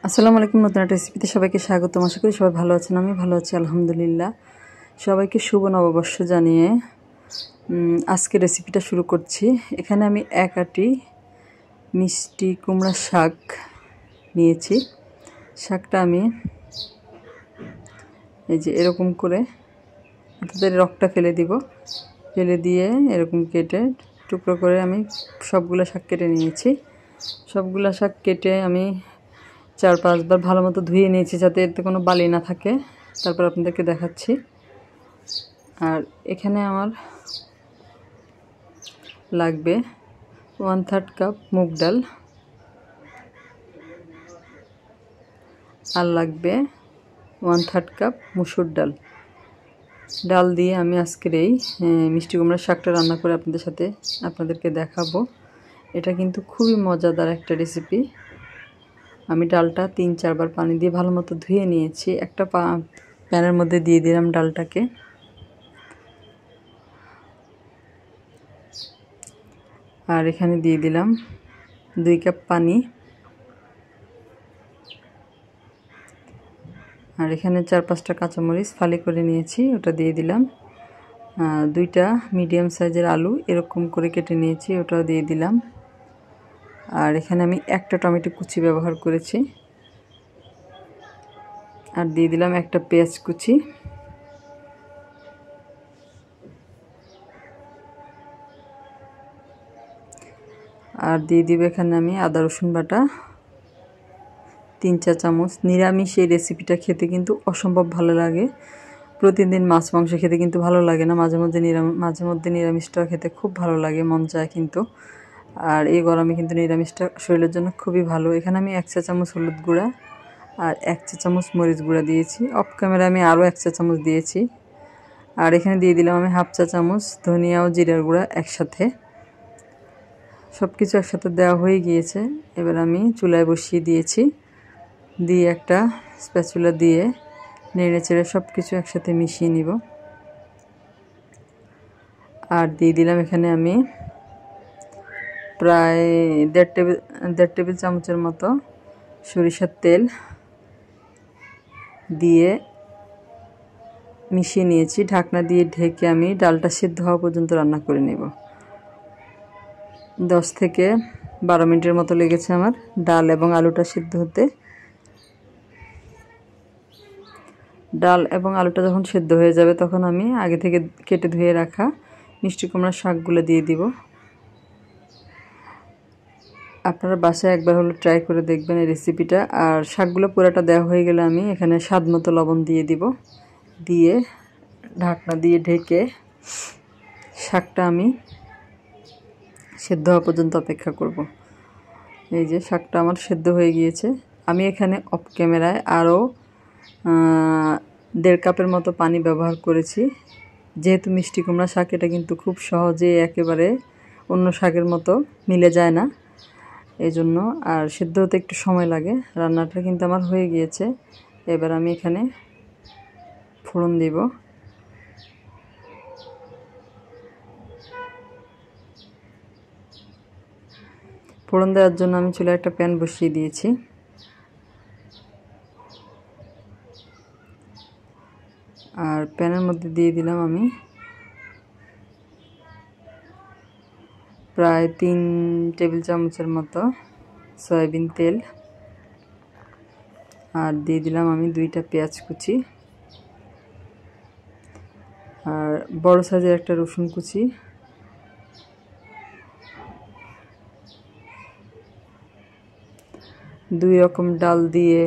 আসসালামু আলাইকুম। নতুন একটা রেসিপিতে সবাইকে স্বাগতম। আশা করি সবাই ভালো আছেন। আমি ভালো আছি আলহামদুলিল্লাহ। সবাইকে শুভ নববর্ষ জানিয়ে আজকে রেসিপিটা শুরু করছি। এখানে আমি 1 আঁটি মিষ্টি কুমড়া শাক নিয়েছি। শাকটা আমি এই যে এরকম করে তাদের রগটা ফেলে দিব। ফেলে দিয়ে এরকম কেটে টুকরো করে আমি সবগুলো শাক কেটে নিয়েছি। সবগুলো শাক কেটে আমি 4-5 বার ভালো মতো ধুয়ে নিয়েছি যাতে এতে কোনো বালি না থাকে। তারপর আপনাদেরকে দেখাচ্ছি। আর এখানে আমার লাগবে 1/3 কাপ মুগ ডাল, আর লাগবে 1/3 কাপ মসুর ডাল। ডাল দিয়ে আমি আজকের এই মিষ্টি কুমড়ার শাকটা রান্না করে আপনাদেরকে দেখাবো। এটা কিন্তু খুবই মজাদার একটা রেসিপি। আমি ডালটা 3-4 বার পানি দিয়ে ভালো মতো ধুয়ে নিয়েছি। একটা প্যানের মধ্যে দিয়ে দিলাম ডালটাকে। আর এখানে দিয়ে দিলাম 2 কাপ পানি। আর এখানে 4-5টা কাঁচামরিচ ফালি করে নিয়েছি, ওটা দিয়ে দিলাম। 2টা মিডিয়াম সাইজের আলু এরকম করে কেটে নিয়েছি, ওটাও দিয়ে দিলাম। আর এখানে আমি 1টা টমেটো কুচি ব্যবহার করেছি। আর দিয়ে দিলাম 1টা পেঁয়াজ কুচি। আর দিয়ে দিব এখানে আমি আদা রসুন বাটা 3 চা চামচ। নিরামিষ এই রেসিপিটা খেতে কিন্তু অসম্ভব ভালো লাগে। প্রতিদিন মাছ মাংস খেতে কিন্তু ভালো লাগে না, মাঝে মধ্যে নিরামিষটা খেতে খুব ভালো লাগে, মন চায় কিন্তু। আর এই গরমে কিন্তু নিরামিষটা শরীরের জন্য খুবই ভালো। এখানে আমি 1 চা চামচ হলুদ গুঁড়া আর 1 চা চামচ মরিচ গুঁড়া দিয়েছি। অফ ক্যামেরা আমি আরও 1 চা চামচ দিয়েছি। আর এখানে দিয়ে দিলাম আমি 1/2 চা চামচ ধনিয়া ও জিরার গুঁড়া একসাথে। সব কিছু একসাথে দেওয়া হয়ে গিয়েছে। এবার আমি চুলায় বসিয়ে দিয়েছি। দিয়ে একটা স্প্যাচুলা দিয়ে নেড়ে চেড়ে সব কিছু একসাথে মিশিয়ে নিব। আর দিয়ে দিলাম এখানে আমি প্রায় 1.5 টেবিল চামচের মতো সরিষার তেল দিয়ে মিশিয়ে নিয়েছি। ঢাকনা দিয়ে ঢেকে আমি ডালটা সিদ্ধ হওয়া পর্যন্ত রান্না করে নেব। 10 থেকে 12 মিনিটের মতো লেগেছে আমার ডাল এবং আলুটা সিদ্ধ হতে। ডাল এবং আলুটা যখন সিদ্ধ হয়ে যাবে তখন আমি আগে থেকে কেটে ধুয়ে রাখা মিষ্টি কুমড়ার শাকগুলো দিয়ে দিব। আপনারা বাসায় একবার হলো ট্রাই করে দেখবেন এই রেসিপিটা। আর শাকগুলো পুরোটা দেওয়া হয়ে গেলে আমি এখানে স্বাদ মতো লবণ দিয়ে দিব। দিয়ে ঢাকনা দিয়ে ঢেকে শাকটা আমি সেদ্ধ হওয়া পর্যন্ত অপেক্ষা করব। এই যে শাকটা আমার সেদ্ধ হয়ে গিয়েছে। আমি এখানে অফ ক্যামেরায় আরও 1.5 কাপের মতো পানি ব্যবহার করেছি। যেহেতু মিষ্টি কুমড়া শাক, এটা কিন্তু খুব সহজে একেবারে অন্য শাকের মতো মিলে যায় না, এই জন্য। আর সেদ্ধ হতে একটু সময় লাগে। রান্নাটা কিন্তু আমার হয়ে গিয়েছে। এবার আমি এখানে ফোড়ন দিব। ফোড়ন দেওয়ার জন্য আমি চুলায় একটা প্যান বসিয়ে দিয়েছি। আর প্যানের মধ্যে দিয়ে দিলাম আমি প্রায় 3 টেবিল চামচের মতো সয়াবিন তেল। আর দিয়ে দিলাম আমি 2টা পেঁয়াজ কুচি আর বড় সাইজের একটা রসুন কুচি। দুই রকম ডাল দিয়ে